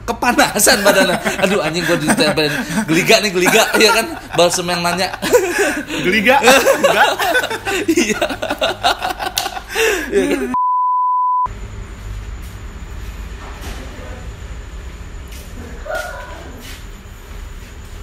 kepanasan badannya. Aduh anjing gua ditempelin. Geliga ya kan. Balsem yang nanya. Geliga? Enggak. Iya. Iya kan?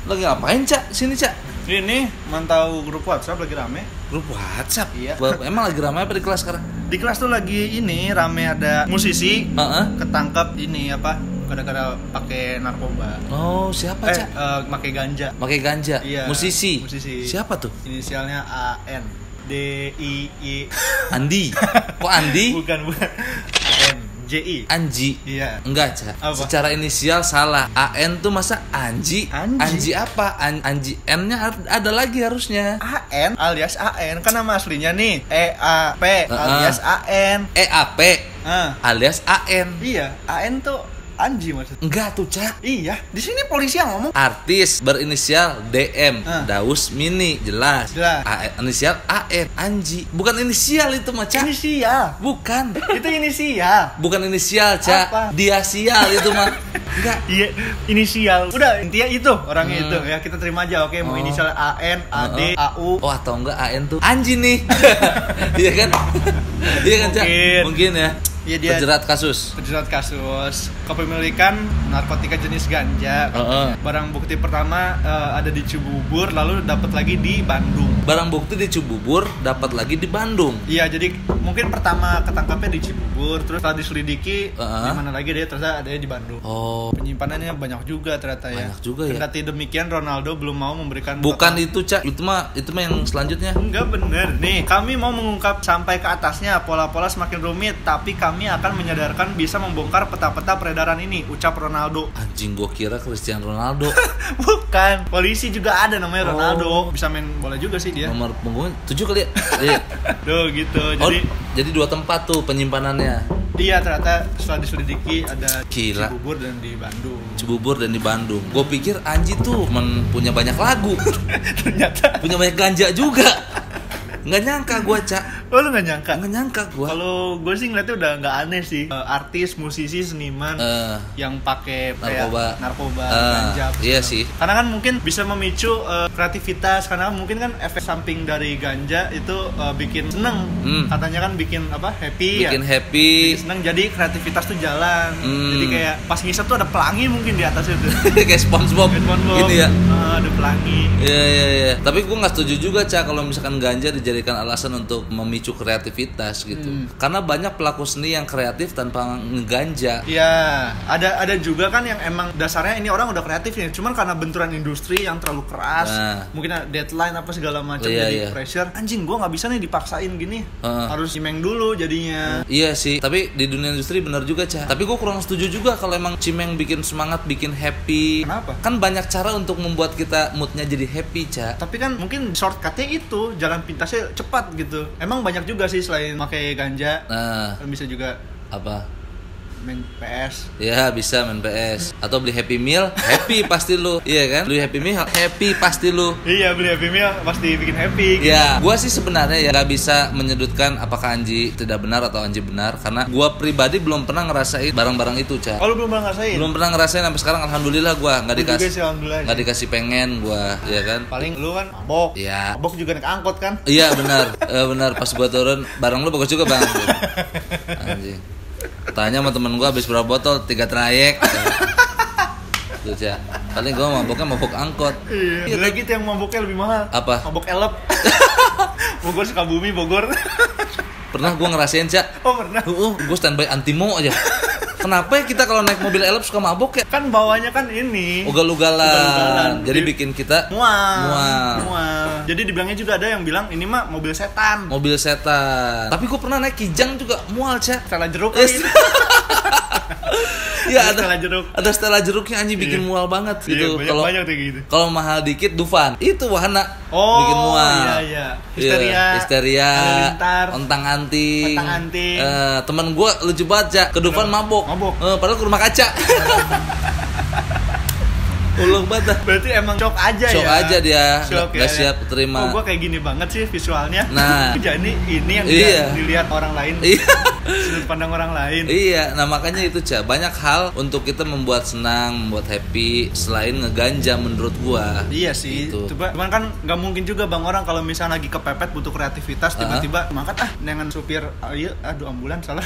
Lagi ngapain, Cak? Sini, Cak. Ini mantau grup WhatsApp lagi rame. Grup WhatsApp? Iya. Emang lagi rame apa di kelas sekarang? Di kelas tuh lagi ini rame, ada musisi ketangkep ini apa? Kadang-kadang pakai narkoba. Oh, siapa, Cak? Pakai ganja. Pakai ganja. Iya. Musisi. Siapa tuh? Inisialnya AN. DII. Andi. Kok Andi? Bukan. JI. Anji. Iya. Enggak, Cak. Apa? Secara inisial salah. AN tuh masa Anji? Anji apa? Anji N-nya ada lagi harusnya. AN alias AN kan nama aslinya nih. EAP alias AN. EAP alias AN. Iya, AN tuh Anji maksudnya. Enggak tuh, Cak. Iya, di sini polisi yang ngomong. Artis berinisial DM, Daus Mini, jelas. Inisial AN, Anji. Bukan inisial itu mah, Cak. Inisial. Bukan. Itu inisial. Bukan inisial, Cak. Apa? Dia sial itu mah. Enggak. Iya, inisial. Udah, intinya itu orangnya itu. Ya, kita terima aja. Oke, mau inisial AN, AD, AU. Oh, atau enggak AN tuh Anji nih. Iya kan? Iya kan, Cak? Mungkin ya. Iya, dia terjerat kasus kepemilikan narkotika jenis ganja. Barang bukti pertama ada di Cibubur, lalu dapat lagi di Bandung. Barang bukti di Cibubur, dapat lagi di Bandung. Iya, jadi mungkin pertama ketangkapnya di Cibubur, terus setelah diselidiki di mana lagi dia ternyata ada di Bandung. Oh. Penyimpanannya banyak juga ternyata ya. Banyak juga ya. Kendati demikian Ronaldo belum mau memberikan. Bukan itu, Cak. Itu mah yang selanjutnya. Enggak bener. Nih, kami mau mengungkap sampai ke atasnya. Pola-pola semakin rumit, tapi kami akan menyadarkan bisa membongkar peta-peta peredaran ini, ucap Ronaldo. Anjing, gua kira Cristiano Ronaldo. Bukan, polisi juga ada namanya Ronaldo. Bisa main bola juga sih dia. Nomor punggungnya 7 kali ya? Iya. Tuh gitu. Jadi 2 tempat tuh penyimpanannya. Iya, ternyata setelah diselidiki ada Gila. Cibubur dan di Bandung. Cibubur dan di Bandung. Gue pikir Anji tuh punya banyak lagu. Ternyata punya banyak ganja juga. Nggak nyangka gue, Cak. Oh, lu nggak nyangka? Nggak nyangka gue. Kalau gue sih ngeliatnya udah nggak aneh sih. Artis, musisi, seniman yang pakai narkoba, ganja. Iya sih. Karena kan mungkin bisa memicu kreativitas. Karena mungkin kan efek samping dari ganja itu bikin seneng. Katanya kan bikin apa? Happy. Bikin ya? happy. Bikin seneng. Jadi kreativitas tuh jalan. Jadi kayak pas ngisep tuh ada pelangi mungkin di atas itu. Kayak SpongeBob. Ini ya. Ada pelangi. Iya. Tapi gue nggak setuju juga, Cak, kalau misalkan ganja dijadikan alasan untuk memicu kreativitas gitu. Karena banyak pelaku seni yang kreatif tanpa ngeganja. Iya, ada juga kan yang emang dasarnya ini orang udah kreatif nih, cuman karena benturan industri yang terlalu keras, mungkin ada deadline apa segala macam, jadi pressure. Anjing, gua nggak bisa nih dipaksain gini. Harus cimeng dulu jadinya. Iya sih, tapi di dunia industri benar juga, Cak. Tapi gua kurang setuju juga kalau emang cimeng bikin semangat, bikin happy. Kenapa? Kan banyak cara untuk membuat kita moodnya jadi happy, Cak. Tapi kan mungkin shortcutnya itu, jalan pintasnya cepat gitu. Emang banyak juga sih selain pakai ganja. Kan bisa juga apa? Main PS. Ya, bisa main PS. Atau beli Happy Meal, happy pasti lu. Iya kan? Beli Happy Meal, happy pasti lu. Iya, beli Happy Meal pasti bikin happy. Ya, gua sih sebenarnya ya gak bisa menyudutkan apakah Anji tidak benar atau Anji benar, karena gua pribadi belum pernah ngerasain barang-barang itu, Cak. Oh, lu belum pernah ngerasain? Belum pernah ngerasain sampai sekarang, alhamdulillah gua nggak dikasih pengen gua, ya kan? Paling lu kan mabok. Iya. Mabok juga naik angkot kan? Iya, benar. Benar, pas gua turun, barang lu bagus juga, Bang. Anjing. Tanya sama temen gue habis berapa botol, 3 trayek. Tuh, Cak. Paling gue maboknya mabok angkot. Iya, lagi yang maboknya lebih mahal. Apa? Mabok elep. Bogor, Sukabumi, Bogor. Pernah gue ngerasain, Cak. Oh, pernah. Gue standby antimo aja. Kenapa ya kita kalau naik mobil elep suka mabok ya? Kan bawahnya kan ini ugal-ugalan. Jadi bikin kita mual. Jadi dibilangnya juga ada yang bilang ini mah mobil setan. Tapi gue pernah naik Kijang juga mual, Cak. Stella jeruk. Iya, ada Stella jeruknya, anjing bikin mual banget gitu. Banyak gitu. Kalau mahal dikit Dufan. Itu wahana bikin mual. Iya. Histeria. Ontang-anting. Temen gue lucu banget, Cak. Ke Dufan mabok. Padahal ke rumah kaca. Ulung banget. Berarti emang shock aja ya. Shock aja dia. Gak siap terima. Gue kayak gini banget sih visualnya. Nah, jadi ini yang dilihat orang lain. Iya. Sudut pandang orang lain. Iya, nah makanya itu Ca, banyak hal untuk kita membuat senang, membuat happy selain ngeganja menurut gua. Iya sih. Gitu. Cuman kan nggak mungkin juga bang orang kalau misalnya lagi kepepet butuh kreativitas tiba-tiba mangkat dengan supir aduh ambulans salah.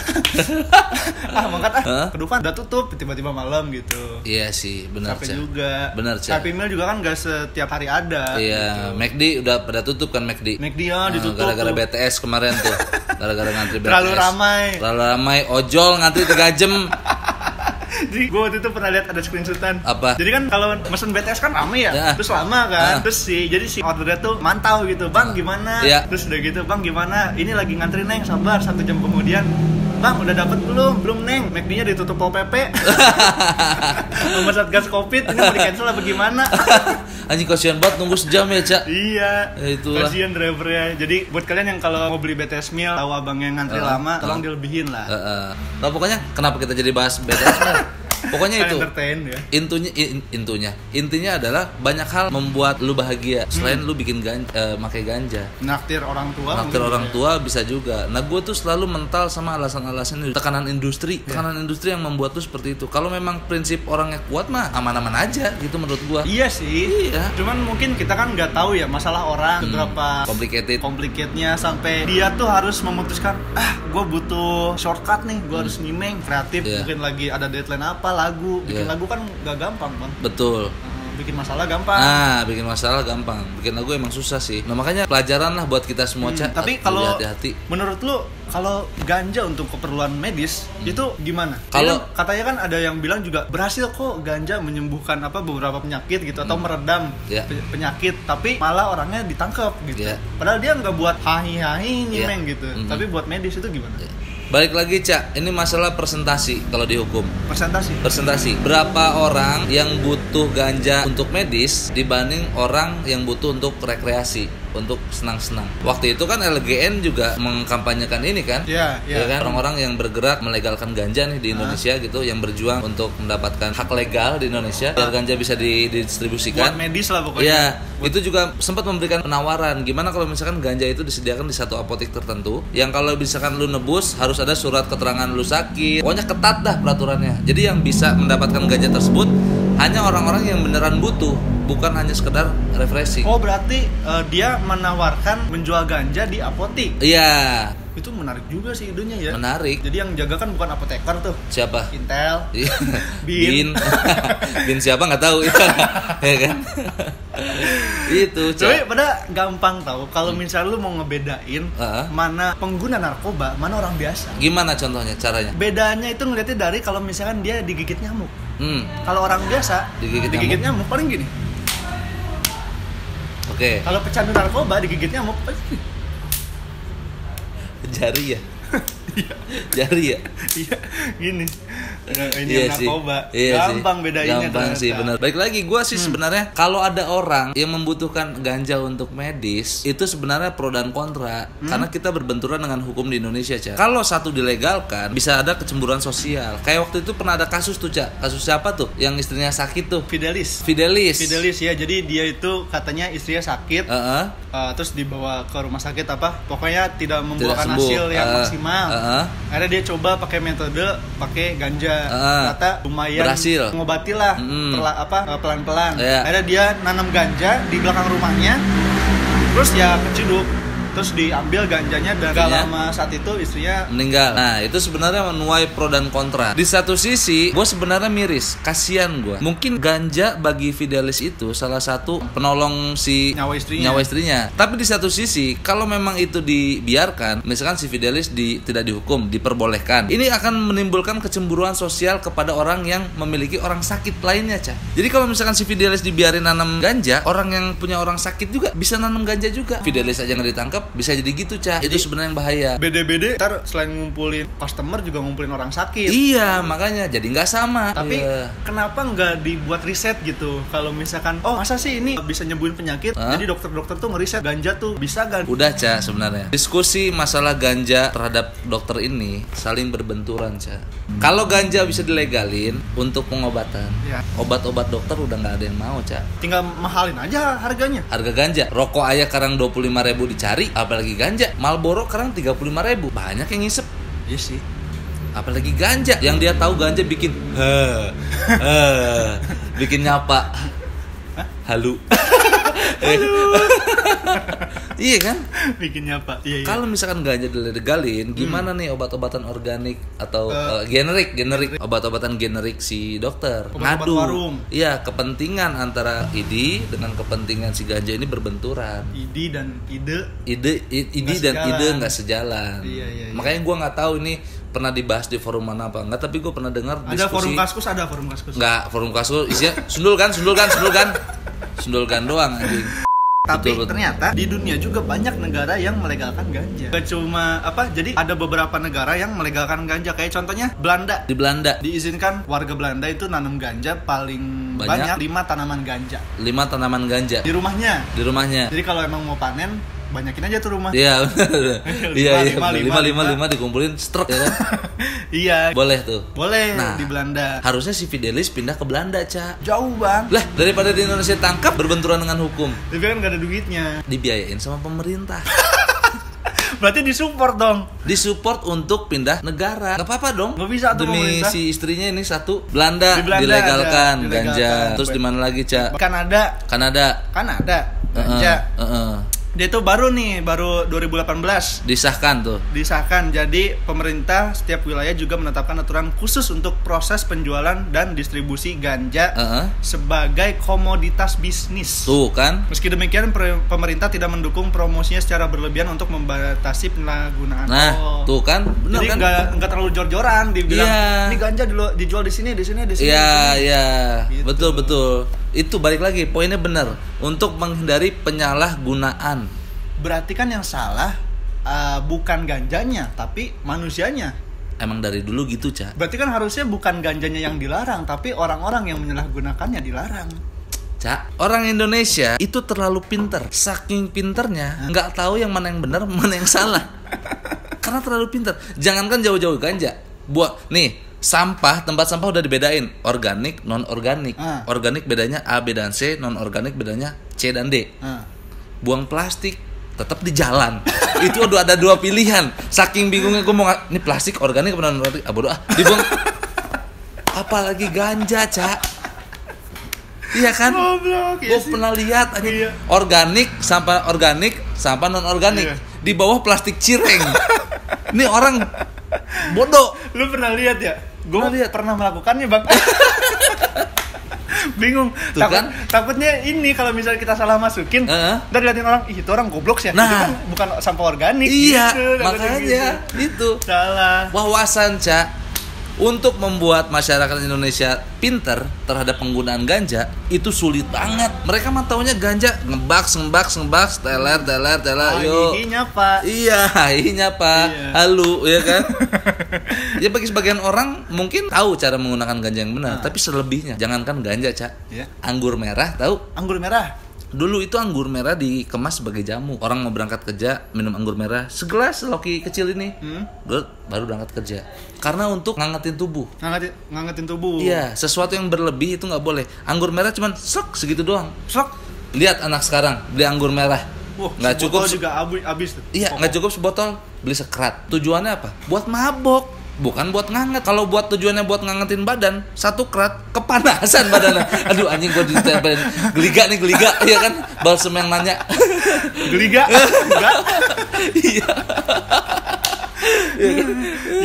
Mangkat kedupan udah tutup tiba-tiba malam gitu. Iya sih, benar Ca. Capek juga. Benar Ca. Happy Meal juga kan nggak setiap hari ada. Iya, gitu. McD udah pada tutup kan McD. McD ditutup. Gara-gara BTS kemarin tuh. Gara-gara ngantri BTS. Terlalu ramai. Ojol ngantri 3 jam. Jadi gue waktu itu pernah lihat ada screenshotan. Apa? Jadi kan kalau mesen BTS kan rame ya, terus lama kan, terus si ordernya tuh mantau gitu, bang gimana? Terus udah gitu, bang gimana? Ini lagi ngantri neng, sabar 1 jam kemudian, bang udah dapet belum neng? McD-nya ditutup Pol PP. Nomor Satgas Covid ini mau di cancel apa gimana? Anjing kasihan banget nunggu sejam ya Cak. Iya. Ya, itulah. Kasihan drivernya. Jadi buat kalian yang kalau mau beli BTS Meal tahu abangnya ngantri lama, tolong dilebihin lah. Nah, pokoknya kenapa kita jadi bahas BTS Meal? Pokoknya itu ya. intinya adalah banyak hal membuat lu bahagia selain lu bikin makai ganja. Naktir orang tua bisa juga. Nah gue tuh selalu mental sama alasan-alasan tekanan industri yang membuat tuh seperti itu. Kalau memang prinsip orangnya kuat mah aman-aman aja gitu menurut gue. Iya sih. Iya. Cuman mungkin kita kan nggak tahu ya masalah orang seberapa complicate-nya sampai dia tuh harus memutuskan gue butuh shortcut nih, gue harus nyimeng kreatif. Mungkin lagi ada deadline apa lagu, bikin lagu kan gak gampang bang. Betul. Bikin masalah gampang. Bikin masalah gampang. Bikin lagu emang susah sih. Nah makanya pelajaran lah buat kita semua Cak. Tapi kalau hati-hati. Menurut lu kalau ganja untuk keperluan medis itu gimana? Kalau katanya kan ada yang bilang juga berhasil kok ganja menyembuhkan beberapa penyakit gitu atau meredam penyakit, tapi malah orangnya ditangkap gitu. Padahal dia nggak buat hahi-hahi nyimeng gitu. Tapi buat medis itu gimana? Balik lagi Cak, ini masalah persentasi kalau dihukum. Persentasi. Berapa orang yang butuh ganja untuk medis dibanding orang yang butuh untuk rekreasi, untuk senang-senang. Waktu itu kan LGN juga mengkampanyekan ini kan? Iya kan? Orang-orang yang bergerak melegalkan ganja nih di Indonesia gitu, yang berjuang untuk mendapatkan hak legal di Indonesia biar ganja bisa didistribusikan. Buat medis lah pokoknya. Iya, itu juga sempat memberikan penawaran. Gimana kalau misalkan ganja itu disediakan di satu apotek tertentu, yang kalau misalkan lu nebus harus ada surat keterangan lu sakit. Pokoknya ketat dah peraturannya. Jadi yang bisa mendapatkan ganja tersebut hanya orang-orang yang beneran butuh, bukan hanya sekedar refreshing. Oh berarti dia menawarkan menjual ganja di apotek. Iya. Itu menarik juga sih idenya ya. Menarik. Jadi yang jaga kan bukan apoteker tuh. Siapa? Intel. Bin. Bin siapa nggak tahu itu. Ya kan? Itu. Tapi pada gampang tahu kalau misalnya lu mau ngebedain mana pengguna narkoba, mana orang biasa. Gimana contohnya caranya? Bedanya itu ngeliatnya dari kalau misalkan dia digigit nyamuk. Kalau orang biasa digigit nyamuk paling gini. Oke. Kalau pecandu narkoba digigit nyamuk jari ya. Jari ya. Iya, gini. Ini narkoba. Gampang bedainnya. Gampang sih, benar. Baik lagi, gue sih sebenarnya kalau ada orang yang membutuhkan ganja untuk medis, itu sebenarnya pro dan kontra. Karena kita berbenturan dengan hukum di Indonesia, Cak. Kalau satu dilegalkan, bisa ada kecemburuan sosial. Kayak waktu itu pernah ada kasus tuh, Cak. Kasus siapa tuh? Yang istrinya sakit tuh. Fidelis ya. Jadi dia itu katanya istrinya sakit. Terus dibawa ke rumah sakit pokoknya tidak membuahkan hasil yang maksimal. Akhirnya dia coba pakai metode pakai ganja. Ternyata lumayan berhasil, mengobati lah pelan-pelan. Akhirnya dia nanam ganja di belakang rumahnya, terus ya keciduk, terus diambil ganjanya dan gak lama saat itu istrinya meninggal. Nah itu sebenarnya menuai pro dan kontra. Di satu sisi gue sebenarnya miris, kasihan gue. Mungkin ganja bagi Fidelis itu salah satu penolong si nyawa istrinya. Tapi di satu sisi kalau memang itu dibiarkan, misalkan si Fidelis tidak dihukum, diperbolehkan, ini akan menimbulkan kecemburuan sosial kepada orang yang memiliki orang sakit lainnya, Cak. Jadi kalau misalkan si Fidelis dibiarin nanam ganja, orang yang punya orang sakit juga bisa nanam ganja juga. Fidelis aja nggak ditangkap, bisa jadi gitu, Cak. Itu sebenarnya yang bahaya. Beda-beda, ntar selain ngumpulin customer juga ngumpulin orang sakit. Iya, makanya jadi nggak sama. Tapi kenapa nggak dibuat riset gitu? Kalau misalkan, masa sih ini bisa nyembuhin penyakit? Jadi dokter-dokter tuh ngeriset ganja tuh bisa kan? Udah, Cak, sebenarnya. Diskusi masalah ganja terhadap dokter ini saling berbenturan, Cak. Kalau ganja bisa dilegalin untuk pengobatan, obat-obat dokter udah nggak ada yang mau, Cak. Tinggal mahalin aja harganya. Harga ganja, rokok aja sekarang 25.000 dicari, apalagi ganja. Marlboro sekarang 35.000, banyak yang ngisep. Iya sih. Apalagi ganja, yang dia tahu ganja bikin bikin nyapa. Halu. Iya kan? Bikinnya apa? Iya. Kalau misalkan ganja dilegalin, gimana nih obat-obatan organik atau generik obat-obatan generik si dokter? Ngadu. Iya, kepentingan antara ID dengan kepentingan si ganja ini berbenturan. ID dan ide nggak sejalan. Iya. Makanya gue nggak tahu ini pernah dibahas di forum mana apa enggak, tapi gue pernah dengar diskusi. Ada forum kaskus. Enggak, forum kaskus isinya sundulkan doang anjing. Tapi ternyata di dunia juga banyak negara yang melegalkan ganja. Gak cuma jadi ada beberapa negara yang melegalkan ganja. Kayak contohnya Belanda. Di Belanda diizinkan warga Belanda itu nanam ganja paling banyak 5 tanaman ganja. 5 tanaman ganja. Di rumahnya. Jadi kalau emang mau panen, banyakin aja tuh rumah. Iya. Iya. 5 dikumpulin struk ya kan? Iya. Boleh tuh. Boleh di Belanda. Harusnya si Fidelis pindah ke Belanda, Ca. Jauh, Bang. Lah, daripada di Indonesia tangkap berbenturan dengan hukum. Tapi kan gak ada duitnya. Dibiayain sama pemerintah. Berarti disupport dong. Disupport untuk pindah negara. Gak apa-apa dong. Gak bisa tuh demi pemerintah. Si istrinya ini satu Belanda dilegalkan ganja. Terus di mana lagi, Ca? Kanada. Ganja. Dia tuh baru 2018 disahkan. Jadi pemerintah setiap wilayah juga menetapkan aturan khusus untuk proses penjualan dan distribusi ganja sebagai komoditas bisnis. Tuh kan. Meski demikian pemerintah tidak mendukung promosinya secara berlebihan untuk membatasi penyalahgunaan. Nah, tuh kan. Bener, jadi kan? Nggak terlalu jor-joran dibilang ini ganja dijual di sini. Iya. Gitu. Betul. Itu balik lagi, poinnya benar, untuk menghindari penyalahgunaan. Berarti kan yang salah bukan ganjanya, tapi manusianya. Emang dari dulu gitu, Ca. Berarti kan harusnya bukan ganjanya yang dilarang, tapi orang-orang yang menyalahgunakannya dilarang. Ca, orang Indonesia itu terlalu pinter. Saking pinternya, nggak tahu yang mana yang benar, mana yang salah. Karena terlalu pinter. Jangankan jauh-jauh ganja. Tempat sampah udah dibedain, organik, non organik. Organik bedanya A, B dan C, non organik bedanya C dan D. Buang plastik tetap di jalan. Itu udah ada 2 pilihan. Saking bingungnya gue mau ini plastik organik apa non organik? Bodoh dibuang. Apalagi ganja, Ca. Iya kan? Gue pernah lihat aja organik, sampah non organik di bawah plastik cireng. Ini orang bodoh. Lu pernah lihat ya? Gue pernah melakukannya, Bang. Bingung. Takutnya ini kalau misalnya kita salah masukin, ntar liatin orang, itu orang goblok sih. Nah, itu kan bukan sampah organik. Iya, gitu, makanya itu. Salah. Wawasan, Ca. Untuk membuat masyarakat Indonesia pinter terhadap penggunaan ganja itu sulit banget. Mereka mah taunya ganja ngebaks, teler, yuk. Iya, halu, ya kan? Ya bagi sebagian orang mungkin tahu cara menggunakan ganja yang benar, tapi selebihnya jangankan ganja, Ca. Anggur merah, tahu? Anggur merah. Dulu itu anggur merah dikemas sebagai jamu. Orang mau berangkat kerja minum anggur merah segelas loki kecil ini, baru berangkat kerja. Karena untuk ngangetin tubuh. Ngangetin tubuh. Iya, sesuatu yang berlebih itu nggak boleh. Anggur merah cuman segitu doang. Lihat anak sekarang beli anggur merah. Nggak cukup juga habis tuh. Iya, nggak cukup sebotol, beli sekrat. Tujuannya apa? Buat mabok. Bukan buat nganget. Kalau buat tujuannya buat ngangetin badan, 1 krat kepanasan badannya. Aduh anjing, gue ditempelin geliga, ya kan? Balsem yang nanya. Geliga? Enggak? Iya.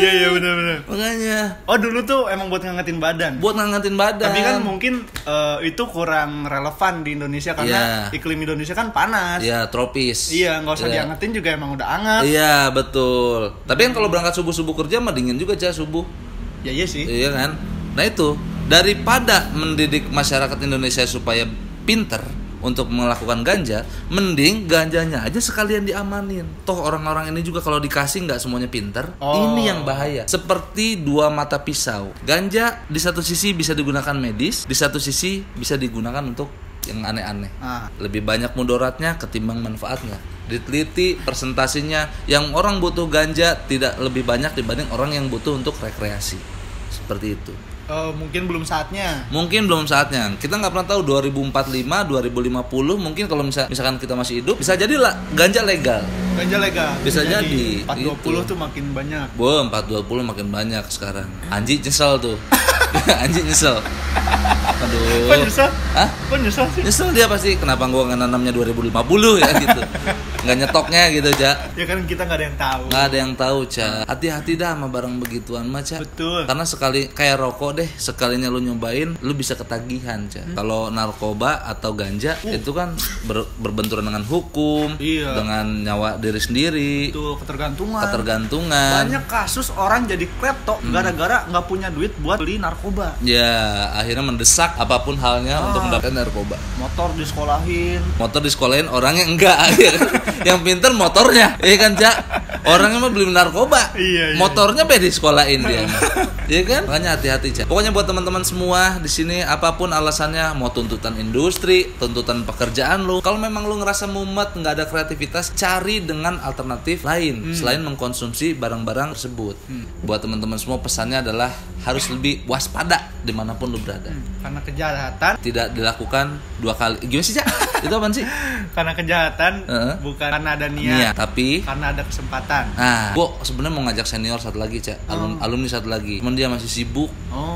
Iya benar. Makanya. Oh dulu tuh emang buat ngangetin badan. Tapi kan mungkin itu kurang relevan di Indonesia karena iklim Indonesia kan panas. Iya, tropis. Iya, nggak usah diangetin juga emang udah anget. Iya betul. Tapi kan kalau berangkat subuh kerja mah dingin juga, Ca, subuh. Ya iya sih. Iya kan. Nah itu, daripada mendidik masyarakat Indonesia supaya pinter untuk melakukan ganja, mending ganjanya aja sekalian diamanin. Toh orang-orang ini juga kalau dikasih nggak semuanya pinter. Ini yang bahaya. Seperti 2 mata pisau. Ganja di satu sisi bisa digunakan medis, di satu sisi bisa digunakan untuk yang aneh-aneh. Lebih banyak mudaratnya ketimbang manfaatnya. Diteliti persentasinya, yang orang butuh ganja tidak lebih banyak dibanding orang yang butuh untuk rekreasi. Seperti itu. Mungkin belum saatnya. Mungkin belum saatnya. Kita nggak pernah tahu 2045, 2050 mungkin kalau misalkan kita masih hidup bisa jadi lah ganja legal. Ganja legal. Bisa jadi. 420 gitu. Tuh makin banyak. 420 makin banyak sekarang. Anjing nyesel tuh. Anjing nyesel. Aduh. Kok nyesel? Hah? Kok nyesel sih? Nyesel dia pasti. Kenapa gua nggak nanamnya 2050 ya gitu. Nggak nyetoknya gitu, Ca. Ya kan kita nggak ada yang tahu. Nggak ada yang tahu, Ca. Hati-hati dah sama barang begituan mah, Ca. Betul. Karena sekali kayak rokok deh, sekalinya lu nyobain, lu bisa ketagihan, Ca. Kalau narkoba atau ganja itu kan berbenturan dengan hukum, dengan nyawa diri sendiri. Itu ketergantungan. Banyak kasus orang jadi klepto gara-gara nggak punya duit buat beli narkoba. Ya, akhirnya mendesak apapun halnya untuk mendapatkan narkoba. Motor disekolahin, orangnya enggak. Yang pinter motornya, iya kan, Cak? Orangnya mah beli narkoba, motornya di sekolahin dia, iya kan? Makanya hati-hati, Cak. Pokoknya buat teman-teman semua di sini, apapun alasannya, mau tuntutan industri, tuntutan pekerjaan lu, kalau memang lu ngerasa mumet, nggak ada kreativitas, cari dengan alternatif lain selain mengkonsumsi barang-barang tersebut. Buat teman-teman semua pesannya adalah harus lebih waspada dimanapun lu berada. Karena kejahatan tidak dilakukan 2 kali. Gimana sih, Cak? Itu apaan sih? Karena kejahatan bukan karena ada niat, tapi karena ada kesempatan. Nah, gua sebenarnya mau ngajak senior satu lagi, Cak. Alumni satu lagi. Cuman dia masih sibuk.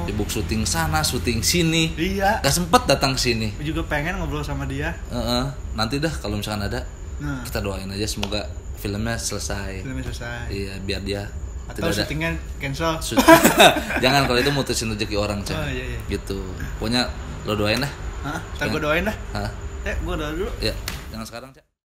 Sibuk syuting sana, syuting sini. Iya. Gak sempet datang sini. Gua juga pengen ngobrol sama dia. Nanti dah kalau misalkan ada, kita doain aja semoga filmnya selesai. Iya, biar dia atau syutingnya cancel. Jangan, kalau itu mutusin rezeki orang, Cak. Iya. Gitu. Pokoknya lo doain dah. Ntar gue doain dah. Hah? Gue doa dulu. Ya, jangan sekarang, Cak.